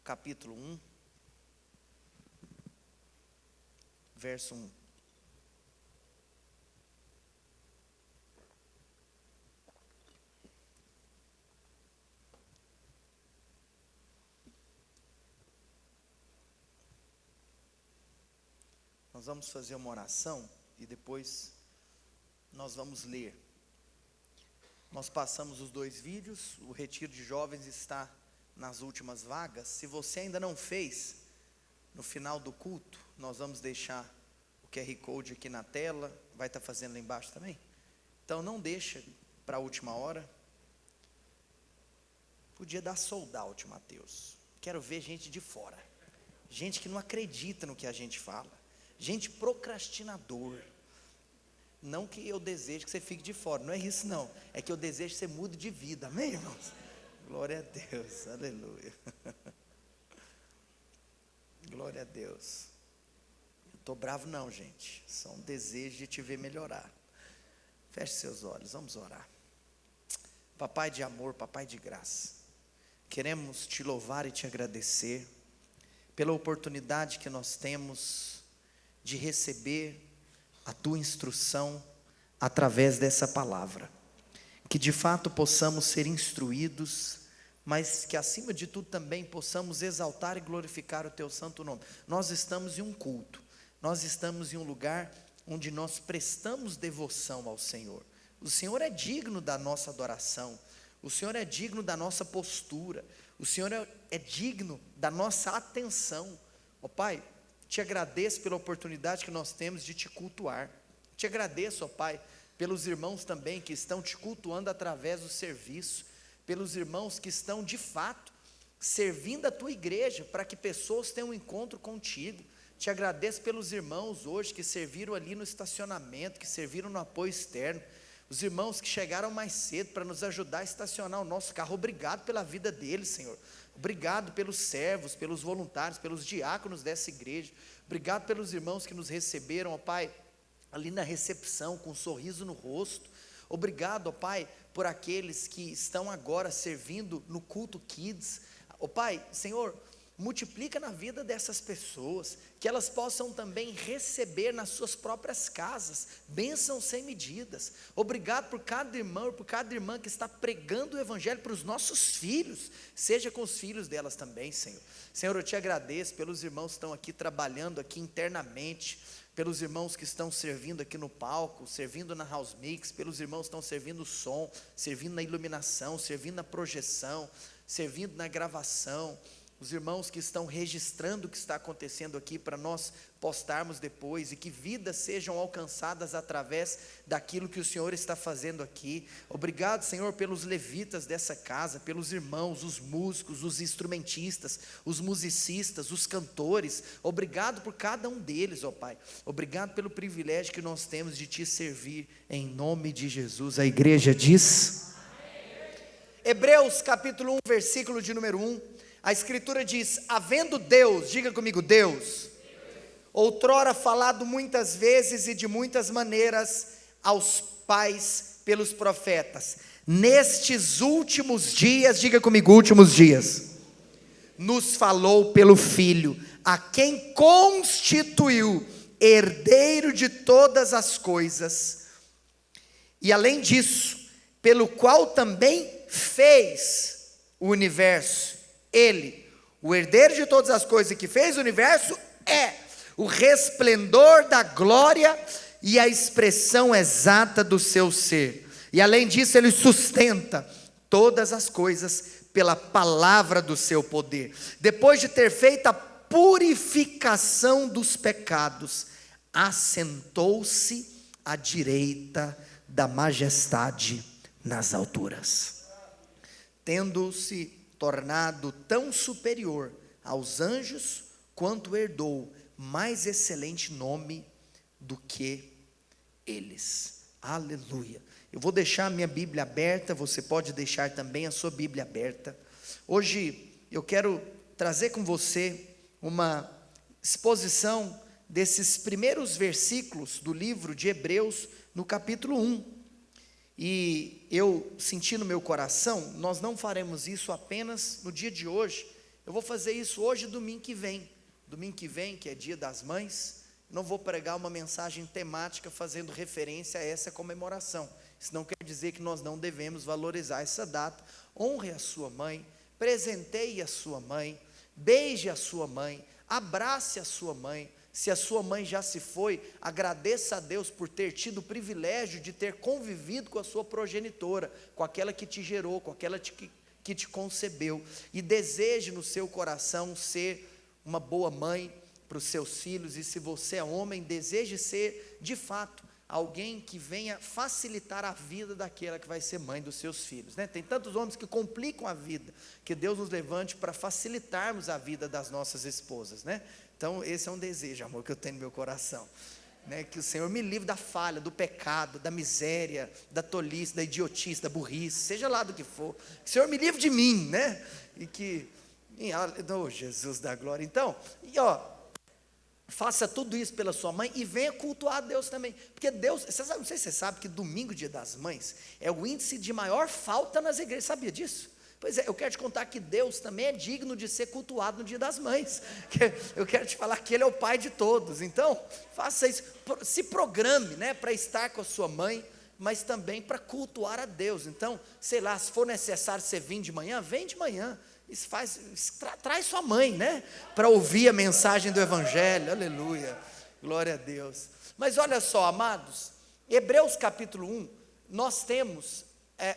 capítulo 1, verso 1. Nós vamos fazer uma oração e depois nós vamos ler. Nós passamos os 2 vídeos, o retiro de jovens está nas últimas vagas. Se você ainda não fez, no final do culto, nós vamos deixar o QR Code aqui na tela, vai estar fazendo lá embaixo também. Então não deixa para a última hora. Podia dar sold out, Mateus. Quero ver gente de fora, gente que não acredita no que a gente fala, gente procrastinador. Não que eu deseje que você fique de fora, não é isso não, é que eu desejo que você mude de vida, amém, irmãos? Glória a Deus, aleluia. Glória a Deus. Não estou bravo não, gente, só um desejo de te ver melhorar. Feche seus olhos, vamos orar. Papai de amor, papai de graça, queremos te louvar e te agradecer pela oportunidade que nós temos de receber a tua instrução através dessa palavra, que de fato possamos ser instruídos, mas que acima de tudo também possamos exaltar e glorificar o teu santo nome. Nós estamos em um culto, nós estamos em um lugar onde nós prestamos devoção ao Senhor. O Senhor é digno da nossa adoração, o Senhor é digno da nossa postura, o Senhor é digno da nossa atenção. Ó Pai, te agradeço pela oportunidade que nós temos de te cultuar. Te agradeço, ó Pai, pelos irmãos também que estão te cultuando através do serviço, pelos irmãos que estão de fato servindo a tua igreja para que pessoas tenham um encontro contigo. Te agradeço pelos irmãos hoje que serviram ali no estacionamento, que serviram no apoio externo, os irmãos que chegaram mais cedo para nos ajudar a estacionar o nosso carro. Obrigado pela vida deles, Senhor. Obrigado pelos servos, pelos voluntários, pelos diáconos dessa igreja. Obrigado pelos irmãos que nos receberam, ó Pai, ali na recepção, com um sorriso no rosto. Obrigado, ó Pai, por aqueles que estão agora servindo no culto Kids. Ó Pai, Senhor, multiplica na vida dessas pessoas, que elas possam também receber nas suas próprias casas bênçãos sem medidas. Obrigado por cada irmão e por cada irmã que está pregando o evangelho para os nossos filhos, seja com os filhos delas também, Senhor. Senhor, eu te agradeço pelos irmãos que estão aqui trabalhando aqui internamente, pelos irmãos que estão servindo aqui no palco, servindo na house mix, pelos irmãos que estão servindo o som, servindo na iluminação, servindo na projeção, servindo na gravação, os irmãos que estão registrando o que está acontecendo aqui para nós postarmos depois, e que vidas sejam alcançadas através daquilo que o Senhor está fazendo aqui. Obrigado, Senhor, pelos levitas dessa casa, pelos irmãos, os músicos, os instrumentistas, os musicistas, os cantores. Obrigado por cada um deles, ó Pai. Obrigado pelo privilégio que nós temos de te servir, em nome de Jesus. A igreja diz: Hebreus capítulo 1, versículo de número 1. A escritura diz: havendo Deus, diga comigo, Deus, outrora falado muitas vezes e de muitas maneiras aos pais pelos profetas, nestes últimos dias, diga comigo, últimos dias, nos falou pelo Filho, a quem constituiu herdeiro de todas as coisas, e além disso, pelo qual também fez o universo. Ele, o herdeiro de todas as coisas que fez o universo, é o resplendor da glória e a expressão exata do seu ser. E além disso, ele sustenta todas as coisas pela palavra do seu poder. Depois de ter feito a purificação dos pecados, assentou-se à direita da majestade nas alturas, tendo-se tornado tão superior aos anjos, quanto herdou mais excelente nome do que eles. Aleluia. Eu vou deixar a minha Bíblia aberta, você pode deixar também a sua Bíblia aberta. Hoje eu quero trazer com você uma exposição desses primeiros versículos do livro de Hebreus, no capítulo 1. E eu senti no meu coração, nós não faremos isso apenas no dia de hoje, Eu vou fazer isso hoje, domingo que vem. Domingo que vem, que é dia das mães, não vou pregar uma mensagem temática fazendo referência a essa comemoração. Isso não quer dizer que nós não devemos valorizar essa data. Honre a sua mãe, presenteie a sua mãe, beije a sua mãe, abrace a sua mãe. Se a sua mãe já se foi, agradeça a Deus por ter tido o privilégio de ter convivido com a sua progenitora, com aquela que te gerou, com aquela que te concebeu, e deseje no seu coração ser uma boa mãe para os seus filhos. E se você é homem, deseje ser de fato alguém que venha facilitar a vida daquela que vai ser mãe dos seus filhos, né? Tem tantos homens que complicam a vida, que Deus nos levante para facilitarmos a vida das nossas esposas, né? Então esse é um desejo, amor, que eu tenho no meu coração, né? Que o Senhor me livre da falha, do pecado, da miséria, da tolice, da idiotice, da burrice, seja lá do que for, que o Senhor me livre de mim, né? E que, oh, Jesus da glória. Então, faça tudo isso pela sua mãe e venha cultuar a Deus também, porque Deus, não sei se você sabe que domingo, dia das mães, é o índice de maior falta nas igrejas, sabia disso? Pois é, eu quero te contar que Deus também é digno de ser cultuado no dia das mães, eu quero te falar que Ele é o pai de todos. Então, faça isso, se programe, né, para estar com a sua mãe, mas também para cultuar a Deus. Então, sei lá, se for necessário você vir de manhã, vem de manhã, traz sua mãe, né, para ouvir a mensagem do Evangelho, aleluia, glória a Deus. Mas olha só, amados, Hebreus capítulo 1, nós temos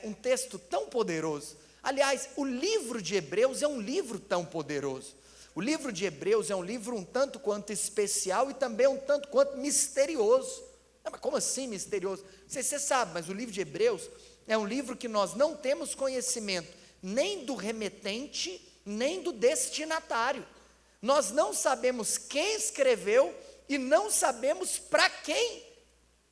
um texto tão poderoso. Aliás, o livro de Hebreus é um livro tão poderoso. O livro de Hebreus é um livro um tanto quanto especial e também um tanto quanto misterioso. Mas como assim misterioso? Não sei se você sabe, mas o livro de Hebreus é um livro que nós não temos conhecimento nem do remetente, nem do destinatário. Nós não sabemos quem escreveu e não sabemos para quem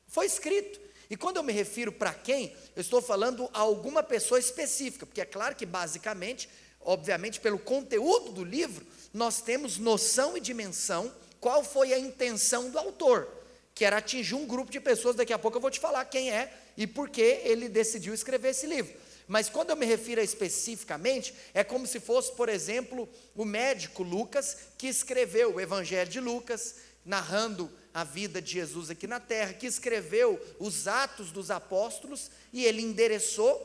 foi escrito. E quando eu me refiro para quem, eu estou falando a alguma pessoa específica, porque é claro que basicamente, obviamente pelo conteúdo do livro, nós temos noção e dimensão qual foi a intenção do autor, que era atingir um grupo de pessoas. Daqui a pouco eu vou te falar quem é e por que ele decidiu escrever esse livro. Mas quando eu me refiro a especificamente, é como se fosse, por exemplo, o médico Lucas, que escreveu o Evangelho de Lucas, narrando a vida de Jesus aqui na terra, que escreveu os Atos dos Apóstolos, e ele endereçou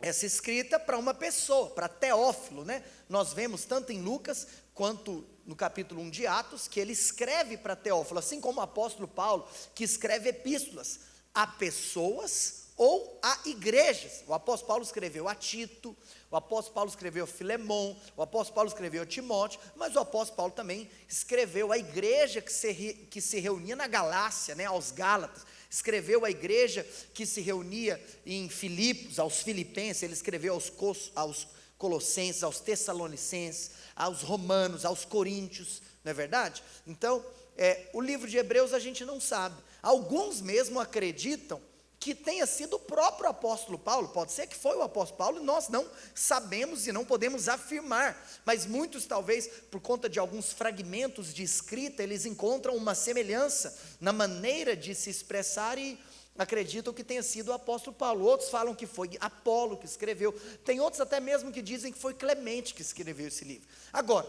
essa escrita para uma pessoa, para Teófilo, né? Nós vemos tanto em Lucas, quanto no capítulo 1 de Atos, que ele escreve para Teófilo, assim como o apóstolo Paulo, que escreve epístolas a pessoas ou a igrejas. O apóstolo Paulo escreveu a Tito, o apóstolo Paulo escreveu a Filemon, o apóstolo Paulo escreveu a Timóteo, mas o apóstolo Paulo também escreveu a igreja que se reunia na Galácia, né, aos Gálatas, escreveu a igreja que se reunia em Filipos, aos filipenses, ele escreveu aos colossenses, aos tessalonicenses, aos romanos, aos coríntios, não é verdade? Então, o livro de Hebreus a gente não sabe, alguns mesmo acreditam que tenha sido o próprio apóstolo Paulo. Pode ser que foi o apóstolo Paulo, e nós não sabemos e não podemos afirmar, mas muitos talvez, por conta de alguns fragmentos de escrita, eles encontram uma semelhança na maneira de se expressar e acreditam que tenha sido o apóstolo Paulo. Outros falam que foi Apolo que escreveu, tem outros até mesmo que dizem que foi Clemente que escreveu esse livro. Agora,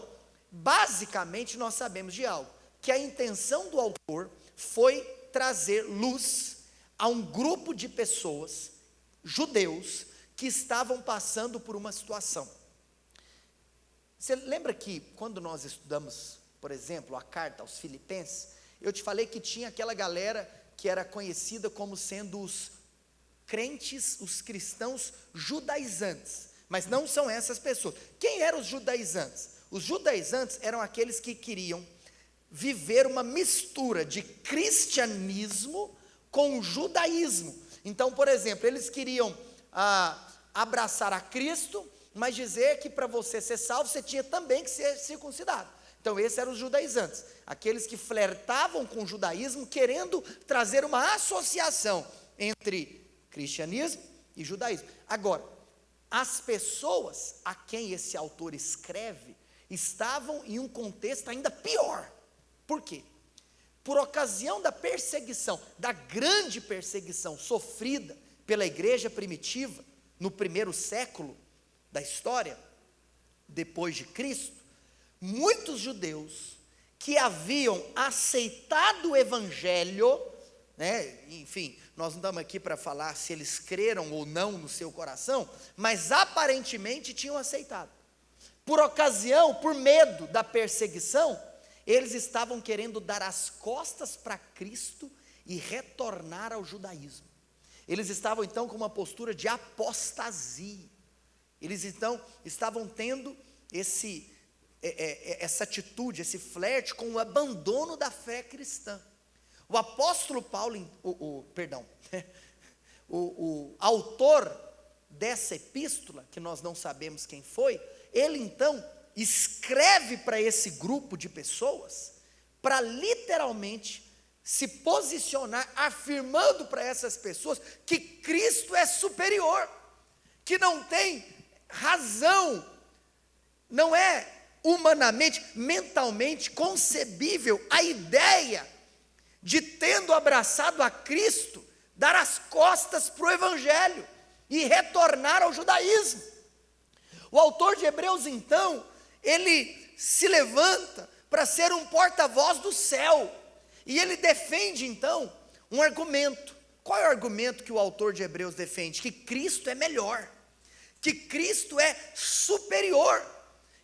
basicamente nós sabemos de algo, que a intenção do autor foi trazer luz a um grupo de pessoas, judeus, que estavam passando por uma situação. Você lembra que quando nós estudamos, por exemplo, a carta aos Filipenses, eu te falei que tinha aquela galera que era conhecida como sendo os crentes, os cristãos judaizantes, mas não são essas pessoas. Quem eram os judaizantes? Os judaizantes eram aqueles que queriam viver uma mistura de cristianismo com o judaísmo. Então, por exemplo, eles queriam abraçar a Cristo, mas dizer que para você ser salvo, você tinha também que ser circuncidado. Então, esses eram os judaizantes, aqueles que flertavam com o judaísmo, querendo trazer uma associação entre cristianismo e judaísmo. Agora, as pessoas a quem esse autor escreve, estavam em um contexto ainda pior. Por quê? Por ocasião da perseguição, da grande perseguição sofrida pela igreja primitiva, no primeiro século da história, depois de Cristo, muitos judeus que haviam aceitado o evangelho, né? Enfim, nós não estamos aqui para falar se eles creram ou não no seu coração, mas aparentemente tinham aceitado. Por ocasião, por medo da perseguição, eles estavam querendo dar as costas para Cristo e retornar ao judaísmo. Eles estavam então com uma postura de apostasia. Eles então estavam tendo essa atitude, esse flerte com o abandono da fé cristã. O apóstolo Paulo, o autor dessa epístola, que nós não sabemos quem foi, ele então escreve para esse grupo de pessoas, para literalmente se posicionar, afirmando para essas pessoas que Cristo é superior, que não tem razão, não é humanamente, mentalmente concebível a ideia de, tendo abraçado a Cristo, dar as costas para o evangelho e retornar ao judaísmo. O autor de Hebreus então, ele se levanta para ser um porta-voz do céu, e ele defende então um argumento. Qual é o argumento que o autor de Hebreus defende? Que Cristo é melhor, que Cristo é superior,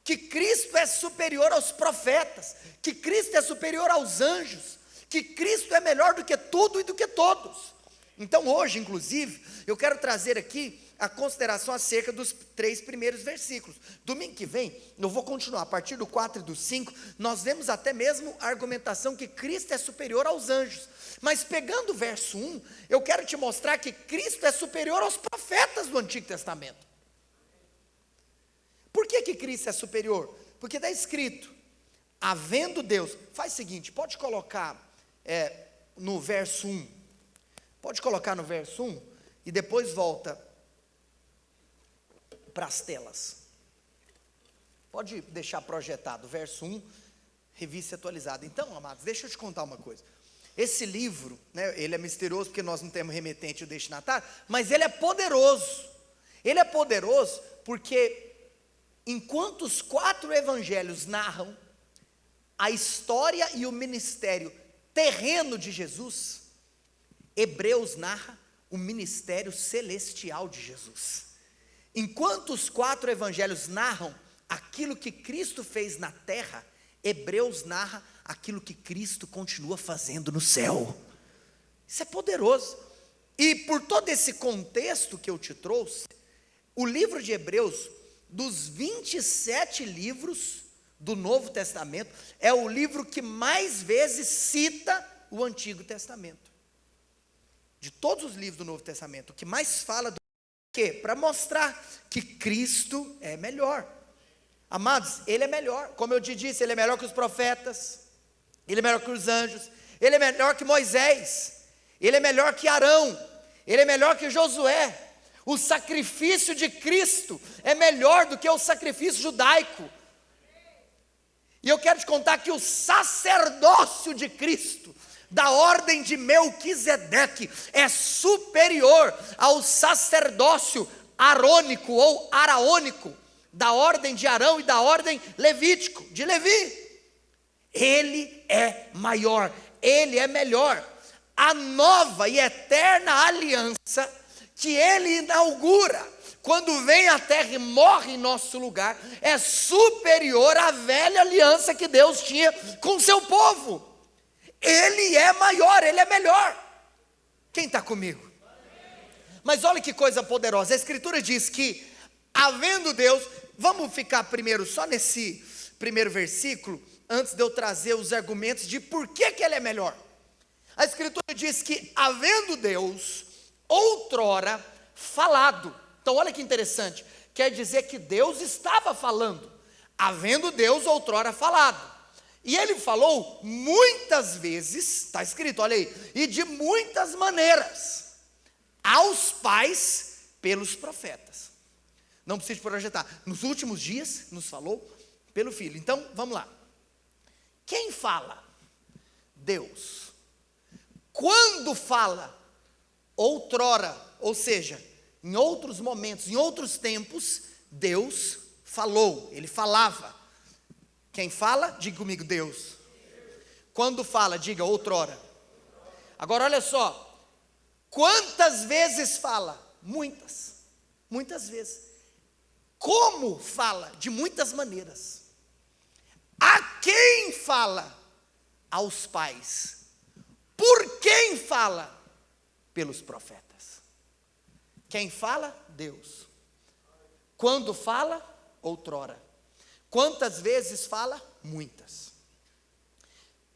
que Cristo é superior aos profetas, que Cristo é superior aos anjos, que Cristo é melhor do que tudo e do que todos. Então hoje, inclusive, eu quero trazer aqui a consideração acerca dos 3 primeiros versículos. Domingo que vem, eu vou continuar, a partir do 4 e do 5, nós vemos até mesmo a argumentação que Cristo é superior aos anjos. Mas pegando o verso 1, eu quero te mostrar que Cristo é superior aos profetas do Antigo Testamento. Por que Cristo é superior? Porque está escrito, havendo Deus, faz o seguinte, pode colocar no verso 1, pode colocar no verso 1, e depois volta para as telas. Pode deixar projetado, verso 1, revista atualizada. Então, amados, deixa eu te contar uma coisa. Esse livro, né, ele é misterioso porque nós não temos remetente o destinatário, mas ele é poderoso. Ele é poderoso porque, enquanto os 4 evangelhos narram a história e o ministério terreno de Jesus, Hebreus narra o ministério celestial de Jesus. Enquanto os 4 evangelhos narram aquilo que Cristo fez na terra, Hebreus narra aquilo que Cristo continua fazendo no céu. Isso é poderoso. E por todo esse contexto que eu te trouxe, o livro de Hebreus, dos 27 livros do Novo Testamento, é o livro que mais vezes cita o Antigo Testamento. De todos os livros do Novo Testamento, o que mais fala do quê? Para mostrar que Cristo é melhor. Amados, Ele é melhor. Como eu te disse, Ele é melhor que os profetas, Ele é melhor que os anjos, Ele é melhor que Moisés, Ele é melhor que Arão, Ele é melhor que Josué. O sacrifício de Cristo é melhor do que o sacrifício judaico. E eu quero te contar que o sacerdócio de Cristo, da ordem de Melquisedeque, é superior ao sacerdócio arônico ou araônico, da ordem de Arão e da ordem levítico, de Levi. Ele é maior, Ele é melhor. A nova e eterna aliança que Ele inaugura, quando vem à terra e morre em nosso lugar, é superior à velha aliança que Deus tinha com o seu povo. Ele é maior, Ele é melhor. Quem está comigo? Mas olha que coisa poderosa, a Escritura diz que, havendo Deus, vamos ficar primeiro só nesse primeiro versículo, antes de eu trazer os argumentos de por que Ele é melhor. A Escritura diz que, havendo Deus outrora falado. Então olha que interessante, quer dizer que Deus estava falando, havendo Deus outrora falado. E Ele falou muitas vezes, está escrito, olha aí, e de muitas maneiras, aos pais pelos profetas. Não precisa projetar. Nos últimos dias nos falou pelo Filho. Então vamos lá. Quem fala? Deus. Quando fala? Outrora, ou seja, em outros momentos, em outros tempos, Deus falou, Ele falava. Quem fala, diga comigo, Deus. Quando fala, diga outrora. Agora olha só, quantas vezes fala? Muitas, muitas vezes. Como fala? De muitas maneiras. A quem fala? Aos pais. Por quem fala? Pelos profetas. Quem fala? Deus. Quando fala? Outrora. Quantas vezes fala? Muitas.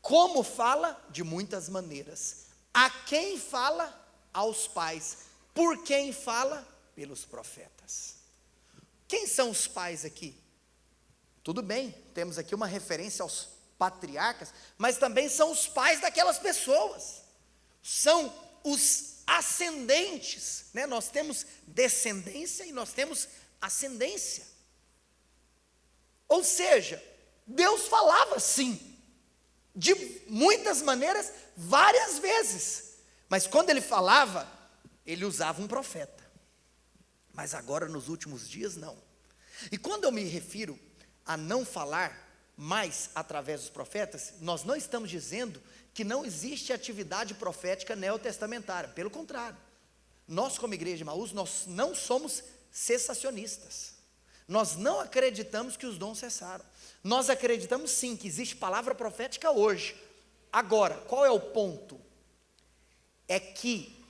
Como fala? De muitas maneiras. A quem fala? Aos pais. Por quem fala? Pelos profetas. Quem são os pais aqui? Tudo bem, temos aqui uma referência aos patriarcas, mas também são os pais daquelas pessoas. São os ascendentes, né? Nós temos descendência e nós temos ascendência. Ou seja, Deus falava sim, de muitas maneiras, várias vezes. Mas quando ele falava, ele usava um profeta. Mas agora nos últimos dias não. E quando eu me refiro a não falar mais através dos profetas, nós não estamos dizendo que não existe atividade profética neotestamentária. Pelo contrário, nós como igreja de Emaús, nós não somos cessacionistas. Nós não acreditamos que os dons cessaram. Nós acreditamos sim que existe palavra profética hoje. Agora, qual é o ponto? É que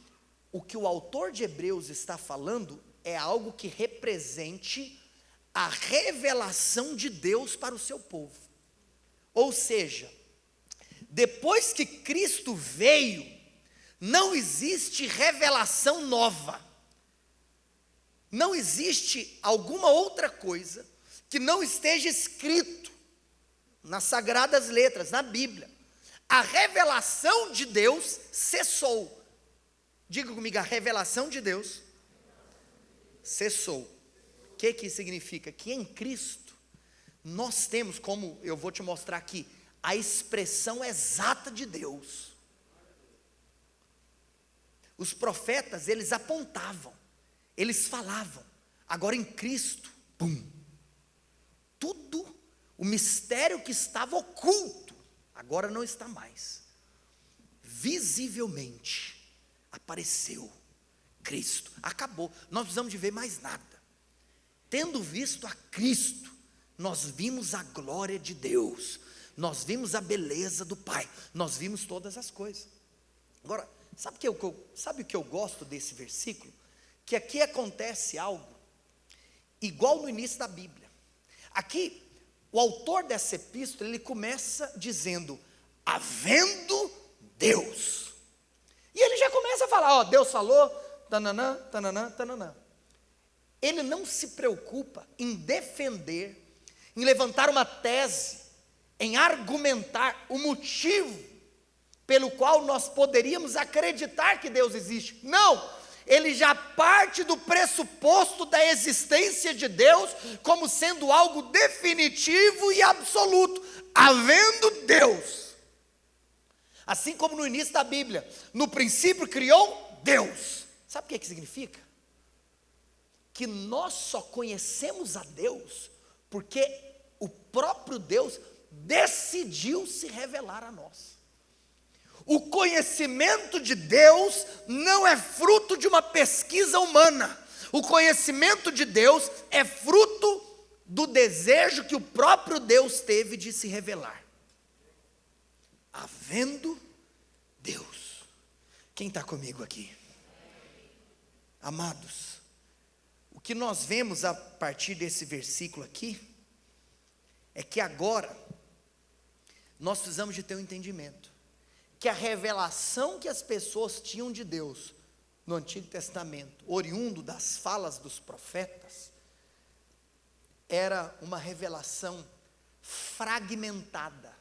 o autor de Hebreus está falando é algo que represente a revelação de Deus para o seu povo. Ou seja, depois que Cristo veio, não existe revelação nova. Não existe alguma outra coisa que não esteja escrito nas sagradas letras, na Bíblia. A revelação de Deus cessou. Diga comigo, a revelação de Deus cessou. O que isso significa? Que em Cristo nós temos, como eu vou te mostrar aqui, a expressão exata de Deus. Os profetas, eles apontavam, eles falavam. Agora em Cristo, pum, tudo, o mistério que estava oculto, agora não está mais. Visivelmente apareceu Cristo, acabou, nós precisamos de ver mais nada. Tendo visto a Cristo, nós vimos a glória de Deus, nós vimos a beleza do Pai, nós vimos todas as coisas. Agora, sabe o que eu gosto desse versículo? Que aqui acontece algo igual no início da Bíblia. Aqui, o autor dessa epístola, ele começa dizendo, havendo Deus. E ele já começa a falar, ó, Deus falou, tananã, tananã, tananã. Ele não se preocupa em defender, em levantar uma tese, em argumentar o motivo pelo qual nós poderíamos acreditar que Deus existe. Não, ele já parte do pressuposto da existência de Deus como sendo algo definitivo e absoluto, havendo Deus. Assim como no início da Bíblia, no princípio criou Deus. Sabe o que significa? Que nós só conhecemos a Deus porque o próprio Deus decidiu se revelar a nós. O conhecimento de Deus não é fruto de uma pesquisa humana. O conhecimento de Deus é fruto do desejo que o próprio Deus teve de se revelar. Havendo Deus. Quem está comigo aqui? Amados, o que nós vemos a partir desse versículo aqui, é que agora, nós precisamos de ter um entendimento, que a revelação que as pessoas tinham de Deus, no Antigo Testamento, oriundo das falas dos profetas, era uma revelação fragmentada,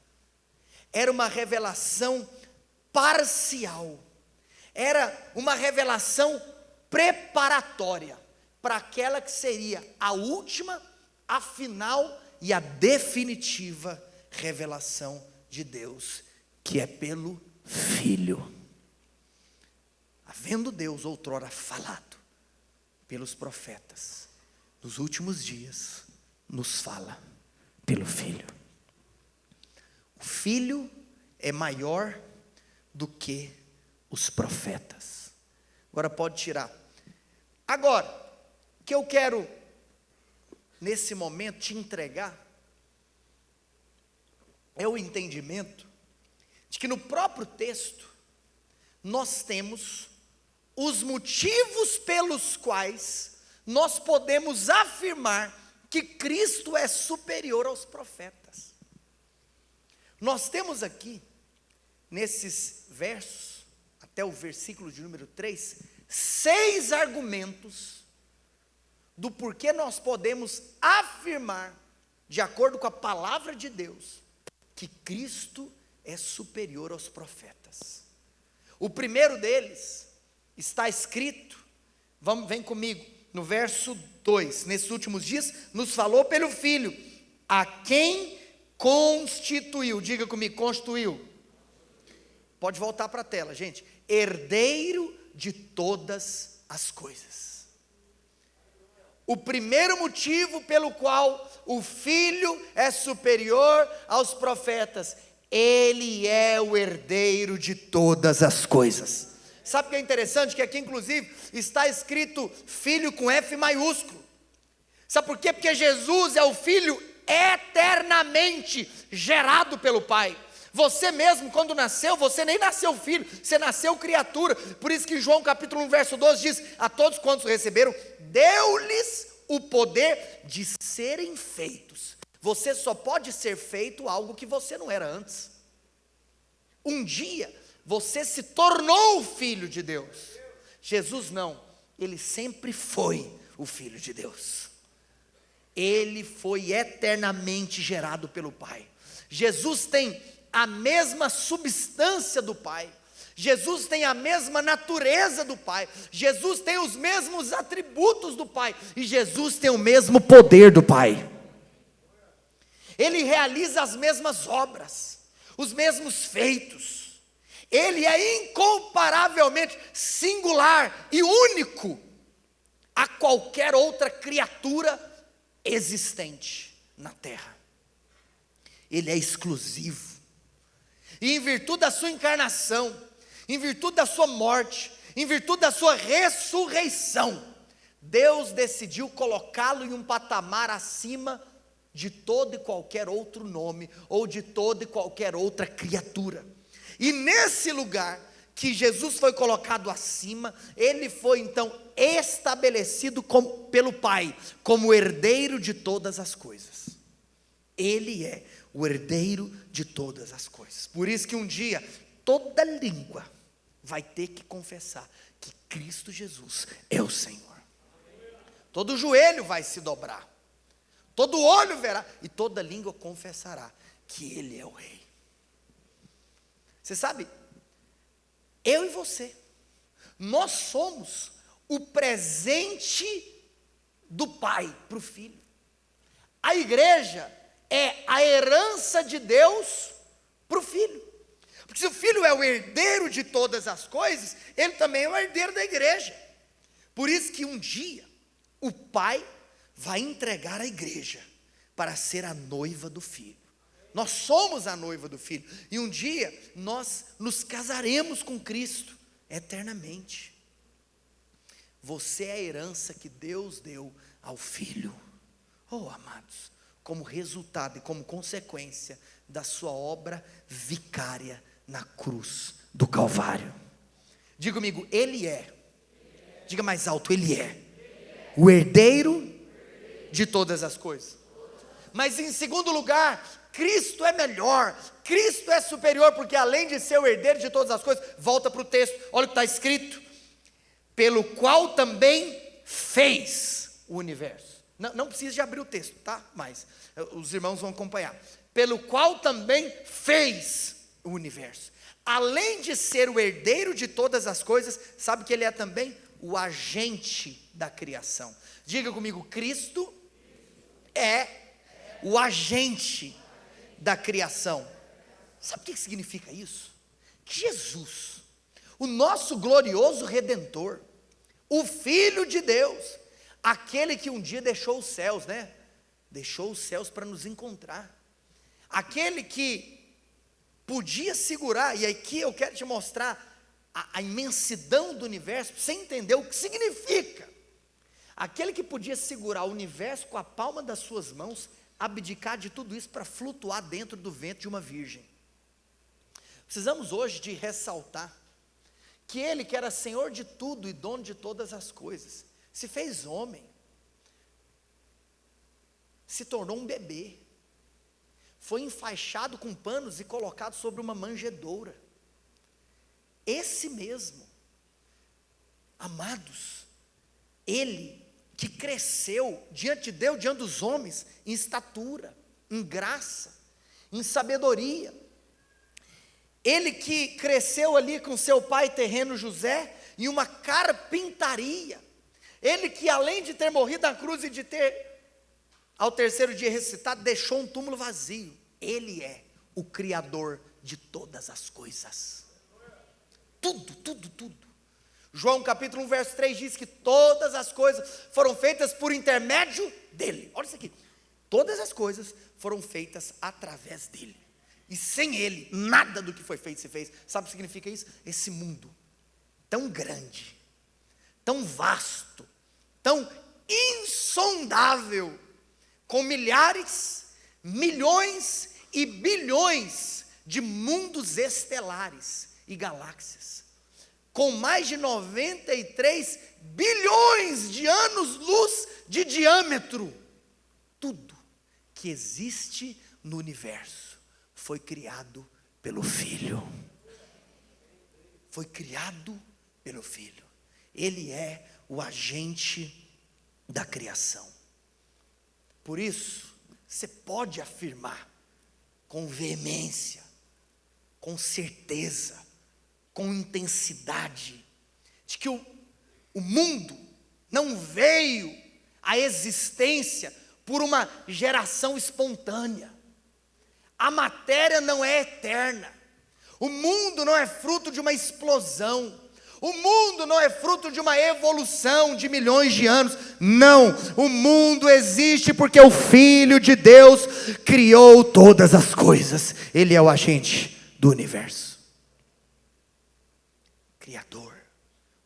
era uma revelação parcial, era uma revelação preparatória, para aquela que seria a última, a final e a definitiva revelação de Deus, que é pelo Filho. Havendo Deus outrora falado pelos profetas, nos últimos dias nos fala pelo Filho. O Filho é maior do que os profetas. Agora pode tirar. Agora, o que eu quero nesse momento te entregar é o entendimento de que no próprio texto nós temos os motivos pelos quais nós podemos afirmar que Cristo é superior aos profetas. Nós temos aqui, nesses versos, até o versículo de número 3, 6 argumentos do porquê nós podemos afirmar, de acordo com a palavra de Deus, que Cristo é superior aos profetas. O primeiro deles está escrito, vem comigo, no verso 2, nesses últimos dias, nos falou pelo Filho, a quem constituiu, diga comigo, constituiu. Pode voltar para a tela, gente. Herdeiro de todas as coisas. O primeiro motivo pelo qual o Filho é superior aos profetas, Ele é o herdeiro de todas as coisas. Sabe o que é interessante? Que aqui inclusive está escrito Filho com F maiúsculo. Sabe por quê? Porque Jesus é o Filho eternamente gerado pelo Pai. Você mesmo, quando nasceu, você nem nasceu filho, você nasceu criatura. Por isso que em João capítulo 1, verso 12 diz, a todos quantos receberam, deu-lhes o poder de serem feitos. Você só pode ser feito algo que você não era antes. Um dia, você se tornou o Filho de Deus. Jesus não, Ele sempre foi o Filho de Deus. Ele foi eternamente gerado pelo Pai. Jesus tem a mesma substância do Pai. Jesus tem a mesma natureza do Pai. Jesus tem os mesmos atributos do Pai. E Jesus tem o mesmo poder do Pai. Ele realiza as mesmas obras, os mesmos feitos. Ele é incomparavelmente singular e único a qualquer outra criatura existente na terra. Ele é exclusivo. E em virtude da sua encarnação, em virtude da sua morte, em virtude da sua ressurreição, Deus decidiu colocá-lo em um patamar acima de todo e qualquer outro nome, ou de toda e qualquer outra criatura. E nesse lugar que Jesus foi colocado acima, Ele foi então estabelecido pelo Pai, como herdeiro de todas as coisas. Ele é o herdeiro de todas as coisas. Por isso que um dia, toda língua vai ter que confessar que Cristo Jesus é o Senhor. Todo joelho vai se dobrar, todo olho verá, e toda língua confessará que Ele é o Rei. Você sabe, eu e você, nós somos o presente do Pai para o Filho. A igreja é a herança de Deus para o Filho. Porque se o Filho é o herdeiro de todas as coisas, Ele também é o herdeiro da igreja. Por isso que um dia, o Pai vai entregar a igreja para ser a noiva do Filho. Nós somos a noiva do Filho. E um dia, nós nos casaremos com Cristo eternamente. Você é a herança que Deus deu ao Filho. Oh, amados, como resultado e como consequência da sua obra vicária na cruz do Calvário. Diga comigo, Ele é. Diga mais alto, Ele é o herdeiro de todas as coisas. Mas em segundo lugar, Cristo é melhor, Cristo é superior, porque além de ser o herdeiro de todas as coisas, volta para o texto, olha o que está escrito, pelo qual também fez o universo. Não precisa de abrir o texto, tá? Mas os irmãos vão acompanhar. Pelo qual também fez o universo. Além de ser o herdeiro de todas as coisas, sabe que Ele é também o agente da criação. Diga comigo, Cristo é o agente da criação. Sabe o que significa isso? Que Jesus, o nosso glorioso Redentor, o Filho de Deus, aquele que um dia deixou os céus, né? Deixou os céus para nos encontrar. Aquele que podia segurar, e aqui eu quero te mostrar a imensidão do universo, para você entender o que significa. Aquele que podia segurar o universo com a palma das suas mãos, abdicar de tudo isso para flutuar dentro do ventre de uma virgem. Precisamos hoje de ressaltar que ele, que era Senhor de tudo e dono de todas as coisas, se fez homem, se tornou um bebê, foi enfaixado com panos e colocado sobre uma manjedoura. Esse mesmo, amados, ele que cresceu diante de Deus, diante dos homens, em estatura, em graça, em sabedoria, ele que cresceu ali com seu pai terreno José, em uma carpintaria, ele que além de ter morrido na cruz e de ter ao terceiro dia ressuscitado, deixou um túmulo vazio. Ele é o Criador de todas as coisas. Tudo, tudo, tudo. João capítulo 1, verso 3 diz que todas as coisas foram feitas por intermédio dele. Olha isso aqui. Todas as coisas foram feitas através dele. E sem ele, nada do que foi feito se fez. Sabe o que significa isso? Esse mundo tão grande, tão vasto, tão insondável, com milhares, milhões e bilhões de mundos estelares e galáxias, com mais de 93 bilhões de anos-luz de diâmetro. Tudo que existe no universo foi criado pelo Filho. Foi criado pelo Filho. Ele é o agente da criação. Por isso, você pode afirmar com veemência, com certeza, com intensidade, de que o mundo não veio à existência por uma geração espontânea. A matéria não é eterna. O mundo não é fruto de uma explosão. O mundo não é fruto de uma evolução de milhões de anos. Não, o mundo existe porque o Filho de Deus criou todas as coisas. Ele é o agente do universo. Criador,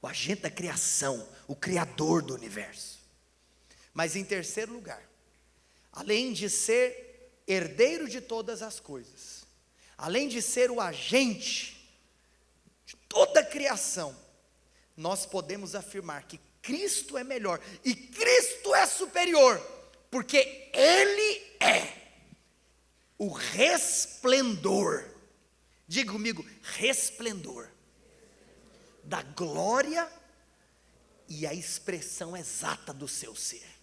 o agente da criação, o criador do universo. Mas em terceiro lugar, além de ser herdeiro de todas as coisas, além de ser o agente de toda a criação, nós podemos afirmar que Cristo é melhor e Cristo é superior, porque Ele é o resplendor, diga comigo, resplendor, da glória e a expressão exata do seu ser.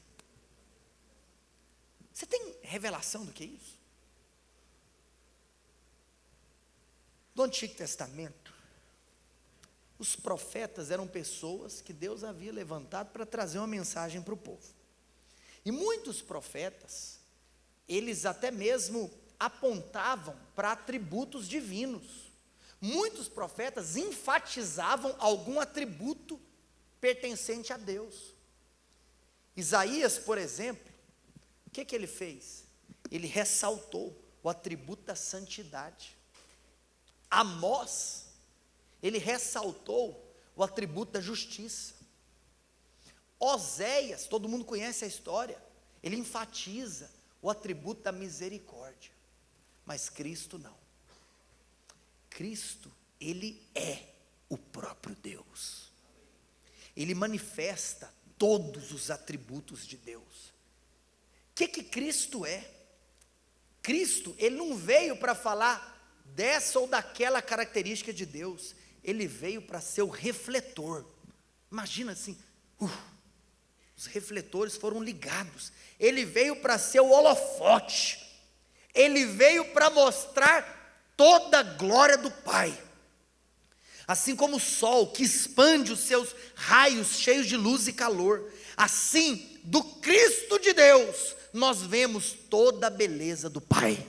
Você tem revelação do que é isso? Do Antigo Testamento, os profetas eram pessoas que Deus havia levantado para trazer uma mensagem para o povo. E muitos profetas, eles até mesmo apontavam para atributos divinos. Muitos profetas enfatizavam algum atributo pertencente a Deus. Isaías, por exemplo, o que ele fez? Ele ressaltou o atributo da santidade. Amós, ele ressaltou o atributo da justiça. Oséias, todo mundo conhece a história, ele enfatiza o atributo da misericórdia. Mas Cristo não. Cristo, ele é o próprio Deus. Ele manifesta todos os atributos de Deus. O que Cristo é? Cristo, ele não veio para falar dessa ou daquela característica de Deus. Ele veio para ser o refletor. Imagina assim, os refletores foram ligados. Ele veio para ser o holofote. Ele veio para mostrar toda a glória do Pai. Assim como o sol que expande os seus raios cheios de luz e calor, assim do Cristo de Deus nós vemos toda a beleza do Pai.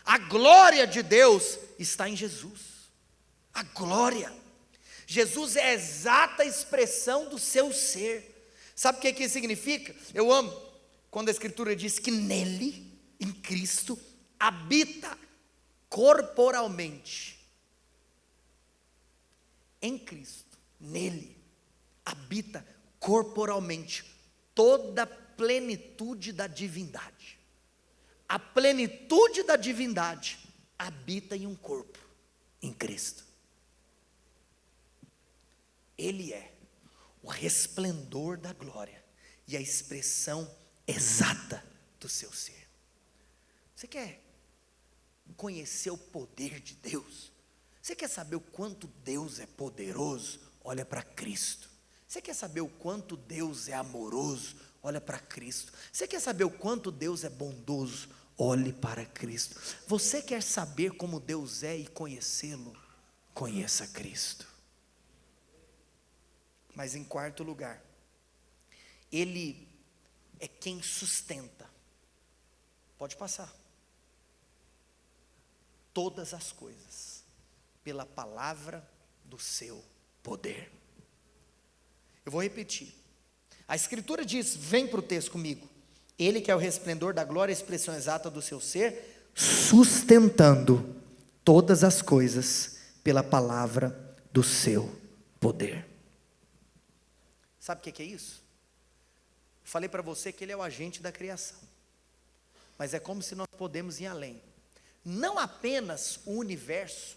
A glória de Deus está em Jesus. A glória. Jesus é a exata expressão do seu ser. Sabe o que isso significa? Eu amo quando a Escritura diz que nele, em Cristo, habita corporalmente em Cristo, nele, habita corporalmente toda a plenitude da divindade. A plenitude da divindade habita em um corpo, em Cristo. Ele é o resplendor da glória e a expressão exata do seu ser. Você quer conhecer o poder de Deus? Você quer saber o quanto Deus é poderoso? Olha para Cristo. Você quer saber o quanto Deus é amoroso? Olha para Cristo. Você quer saber o quanto Deus é bondoso? Olhe para Cristo. Você quer saber como Deus é e conhecê-lo? Conheça Cristo. Mas em quarto lugar, Ele é quem sustenta. Pode passar. Todas as coisas, pela palavra do seu poder. Eu vou repetir. A Escritura diz, vem para o texto comigo. Ele que é o resplendor da glória, a expressão exata do seu ser, sustentando todas as coisas pela palavra do seu poder. Sabe o que é isso? Falei para você que ele é o agente da criação. Mas é como se nós podemos ir além. Não apenas o universo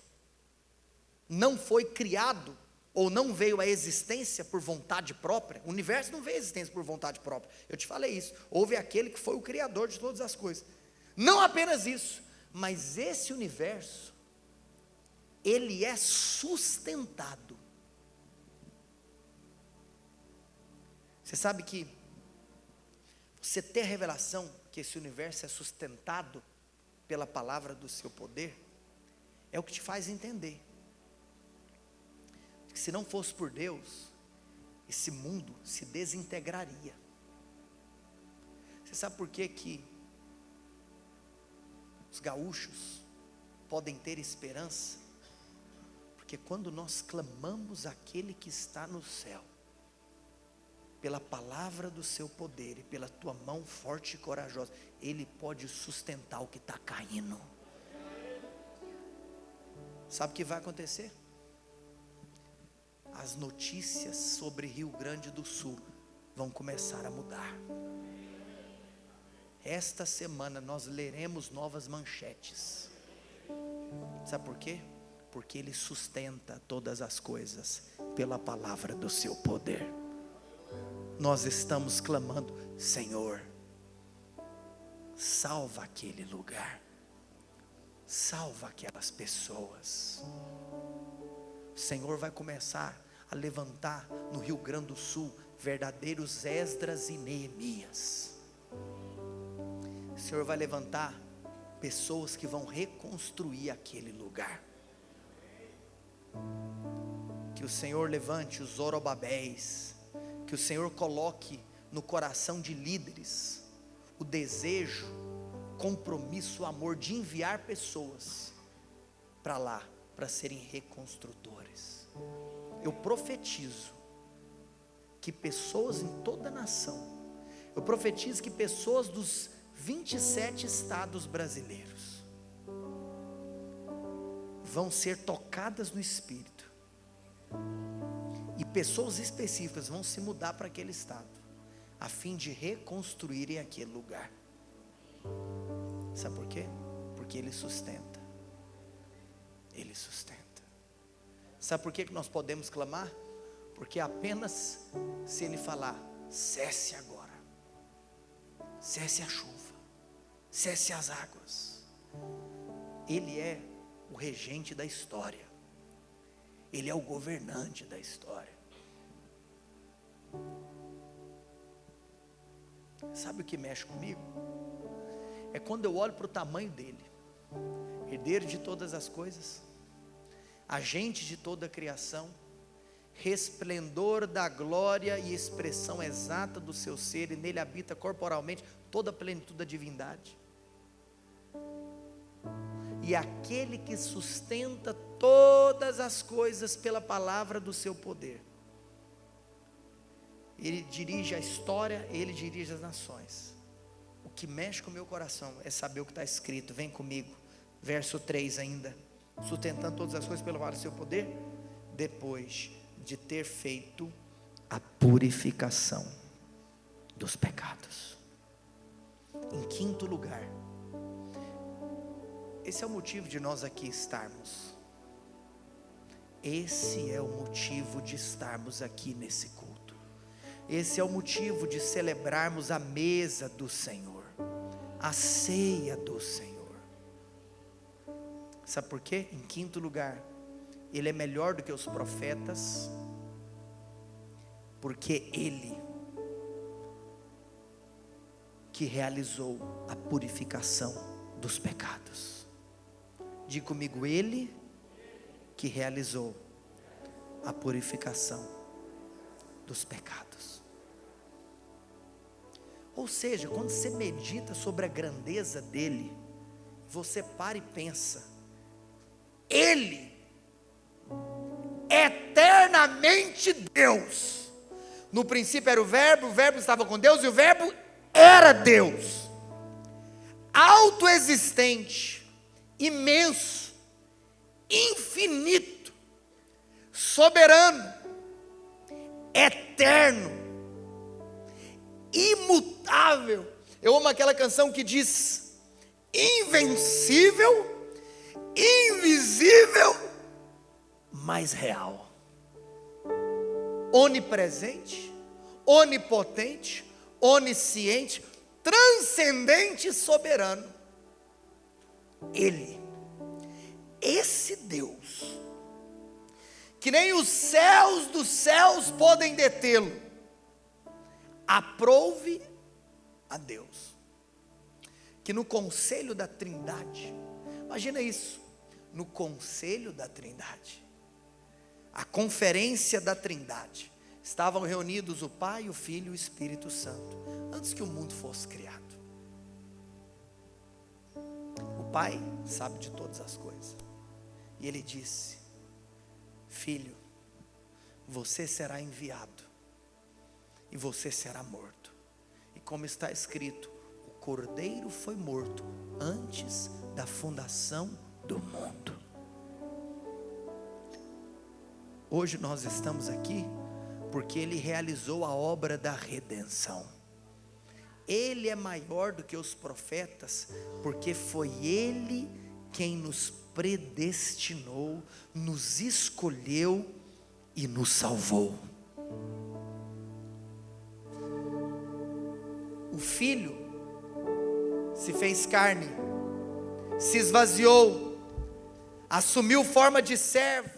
não foi criado ou não veio à existência por vontade própria. O universo não veio à existência por vontade própria. Eu te falei isso. Houve aquele que foi o criador de todas as coisas. Não apenas isso, mas esse universo, ele é sustentado. Você sabe que você ter a revelação que esse universo é sustentado pela palavra do seu poder, é o que te faz entender que se não fosse por Deus, esse mundo se desintegraria. Você sabe por que que os gaúchos podem ter esperança? Porque quando nós clamamos àquele que está no céu, pela palavra do seu poder e pela tua mão forte e corajosa, Ele pode sustentar o que está caindo. Sabe o que vai acontecer? As notícias sobre Rio Grande do Sul vão começar a mudar. Esta semana nós leremos novas manchetes. Sabe por quê? Porque Ele sustenta todas as coisas pela palavra do seu poder. Nós estamos clamando, Senhor, salva aquele lugar, salva aquelas pessoas. O Senhor vai começar a levantar no Rio Grande do Sul verdadeiros Esdras e Neemias. O Senhor vai levantar pessoas que vão reconstruir aquele lugar. Que o Senhor levante os Zorobabéis, que o Senhor coloque no coração de líderes o desejo, compromisso, o amor de enviar pessoas para lá, para serem reconstrutores. Eu profetizo que pessoas em toda a nação, eu profetizo que pessoas dos 27 estados brasileiros vão ser tocadas no Espírito, e pessoas específicas vão se mudar para aquele estado, a fim de reconstruírem aquele lugar. Sabe por quê? Porque Ele sustenta. Ele sustenta. Sabe por que nós podemos clamar? Porque apenas se Ele falar, cesse agora, cesse a chuva, cesse as águas. Ele é o regente da história. Ele é o governante da história. Sabe o que mexe comigo? É quando eu olho para o tamanho dele, herdeiro de todas as coisas, agente de toda a criação, resplendor da glória e expressão exata do seu ser, e nele habita corporalmente toda a plenitude da divindade. E aquele que sustenta todas as coisas pela palavra do seu poder. Ele dirige a história, Ele dirige as nações. O que mexe com o meu coração é saber o que está escrito. Vem comigo, Verso 3 ainda: sustentando todas as coisas pelo vale do seu poder, depois de ter feito a purificação dos pecados. Em quinto lugar, esse é o motivo de nós aqui estarmos. Esse é o motivo de estarmos aqui nesse culto. Esse é o motivo de celebrarmos a mesa do Senhor, a ceia do Senhor. Sabe por quê? Em quinto lugar, Ele é melhor do que os profetas, porque Ele que realizou a purificação dos pecados. Diga comigo: Ele que realizou a purificação dos pecados. Ou seja, quando você medita sobre a grandeza dele, você para e pensa: Ele, eternamente Deus, no princípio era o verbo estava com Deus e o verbo era Deus, autoexistente, imenso, infinito, soberano, eterno, imutável. Eu amo aquela canção que diz: invencível, invisível, mas real, onipresente, onipotente, onisciente, transcendente e soberano. Ele, esse Deus, que nem os céus dos céus podem detê-lo, aprove a Deus que no conselho da Trindade, imagina isso, no conselho da Trindade, a conferência da Trindade, estavam reunidos o Pai, o Filho e o Espírito Santo, antes que o mundo fosse criado. O Pai sabe de todas as coisas, e Ele disse: Filho, você será enviado, e você será morto, e como está escrito, o Cordeiro foi morto antes da fundação do mundo. Hoje nós estamos aqui porque Ele realizou a obra da redenção. Ele é maior do que os profetas, porque foi Ele quem nos predestinou, nos escolheu e nos salvou. O Filho se fez carne, se esvaziou, assumiu forma de servo,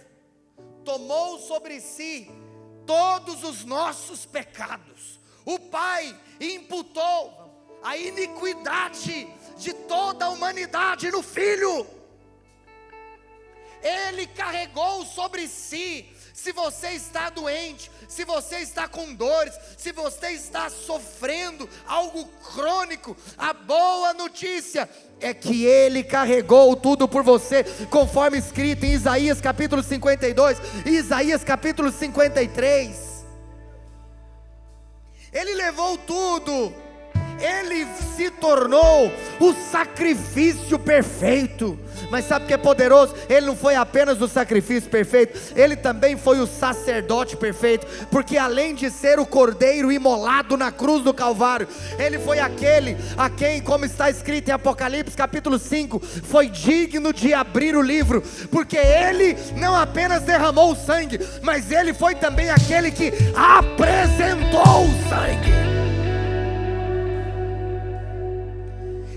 tomou sobre si todos os nossos pecados. O Pai imputou a iniquidade de toda a humanidade no Filho. Ele carregou sobre si. Se você está doente, se você está com dores, se você está sofrendo algo crônico, a boa notícia é que Ele carregou tudo por você, conforme escrito em Isaías capítulo 52 e Isaías capítulo 53. Ele levou tudo. Ele se tornou o sacrifício perfeito. Mas sabe o que é poderoso? Ele não foi apenas o sacrifício perfeito, Ele também foi o sacerdote perfeito. Porque além de ser o cordeiro imolado na cruz do Calvário, Ele foi aquele a quem, como está escrito em Apocalipse capítulo 5, foi digno de abrir o livro. Porque Ele não apenas derramou o sangue, mas Ele foi também aquele que apresentou o sangue.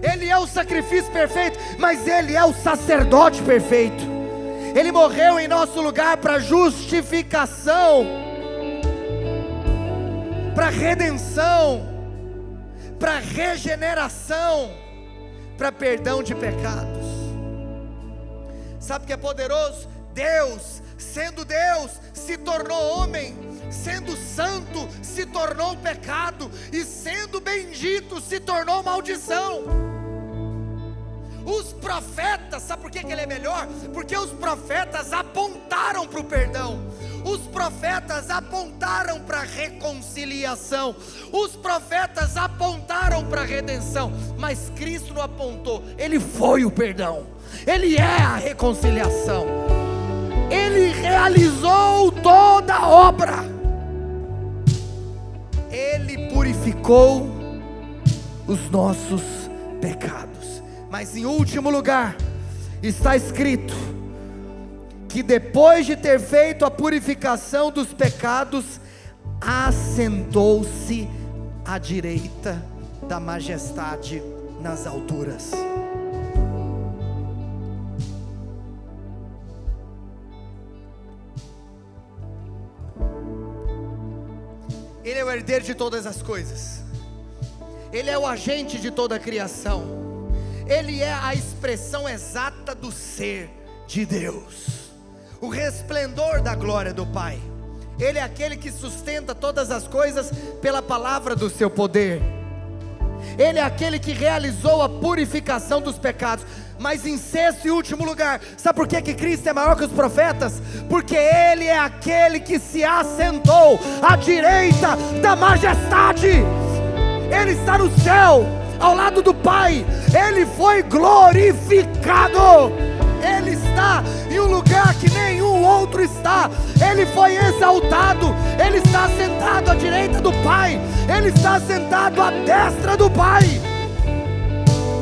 Ele é o sacrifício perfeito, mas Ele é o sacerdote perfeito. Ele morreu em nosso lugar para justificação, para redenção, para regeneração, para perdão de pecados. Sabe o que é poderoso? Deus, sendo Deus, se tornou homem, sendo santo, se tornou pecado, e sendo bendito, se tornou maldição. Os profetas, sabe por que ele é melhor? Porque os profetas apontaram para o perdão. Os profetas apontaram para a reconciliação, os profetas apontaram para a redenção, mas Cristo não apontou, Ele foi o perdão, Ele é a reconciliação, Ele realizou toda a obra, Ele purificou os nossos pecados. Mas em último lugar, está escrito que depois de ter feito a purificação dos pecados, assentou-se à direita da majestade nas alturas. Ele é o herdeiro de todas as coisas, Ele é o agente de toda a criação, Ele é a expressão exata do ser de Deus, o resplendor da glória do Pai. Ele é aquele que sustenta todas as coisas pela palavra do seu poder. Ele é aquele que realizou a purificação dos pecados. Mas em sexto e último lugar, sabe por que Cristo é maior que os profetas? Porque Ele é aquele que se assentou à direita da majestade. Ele está no céu, ao lado do Pai. Ele foi glorificado. Ele está em um lugar que nenhum outro está. Ele foi exaltado. Ele está sentado à direita do Pai. Ele está sentado à destra do Pai.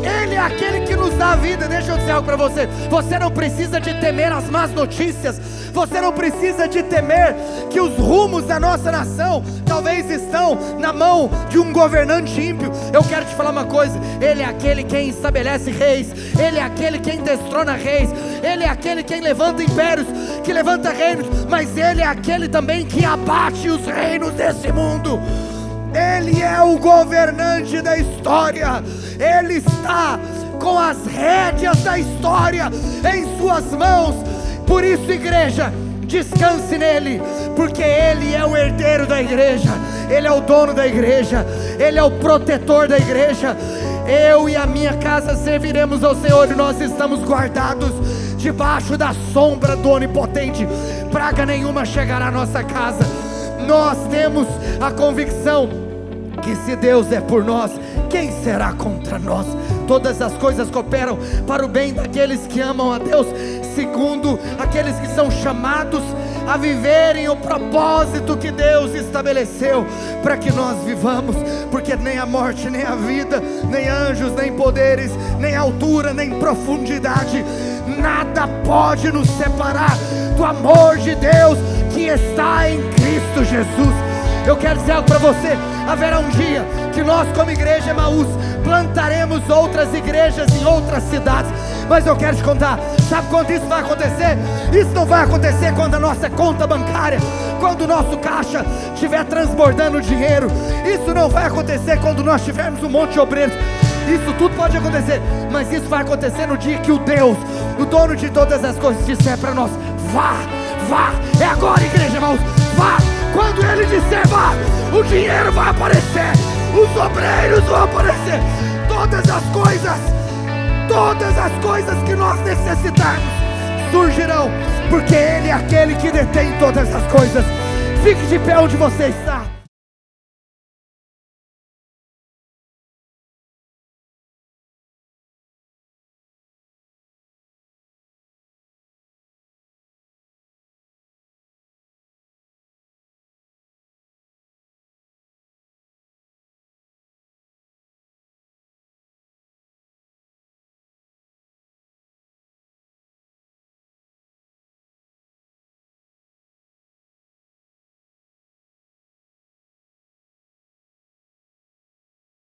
Ele é aquele que nos dá a vida. Deixa eu dizer algo para você. Você não precisa de temer as más notícias. Você não precisa de temer que os rumos da nossa nação talvez estão na mão de um governante ímpio. Eu quero te falar uma coisa. Ele é aquele quem estabelece reis. Ele é aquele quem destrona reis. Ele é aquele quem levanta impérios, que levanta reinos. Mas Ele é aquele também que abate os reinos desse mundo. Ele é o governante da história. Ele está com as rédeas da história em suas mãos. Por isso, igreja, descanse nele, porque Ele é o herdeiro da igreja, Ele é o dono da igreja, Ele é o protetor da igreja. Eu e a minha casa serviremos ao Senhor, e nós estamos guardados debaixo da sombra do Onipotente. Praga nenhuma chegará à nossa casa. Nós temos a convicção que se Deus é por nós, quem será contra nós? Todas as coisas cooperam para o bem daqueles que amam a Deus, segundo aqueles que são chamados a viverem o propósito que Deus estabeleceu para que nós vivamos. Porque nem a morte, nem a vida, nem anjos, nem poderes, nem altura, nem profundidade, nada pode nos separar do amor de Deus que está em Cristo Jesus. Eu quero dizer algo para você. Haverá um dia que nós, como igreja Emaús, plantaremos outras igrejas em outras cidades. Mas eu quero te contar, sabe quando isso vai acontecer? Isso não vai acontecer quando a nossa conta bancária, quando o nosso caixa estiver transbordando dinheiro. Isso não vai acontecer quando nós tivermos um monte de obreiros. Isso tudo pode acontecer, mas isso vai acontecer no dia que o Deus, o dono de todas as coisas, disser para nós: vá, vá, é agora, igreja Emaús, vá. Quando Ele disser vá, o dinheiro vai aparecer, os obreiros vão aparecer, todas as coisas que nós necessitarmos surgirão, porque Ele é aquele que detém todas as coisas. Fique de pé onde você está.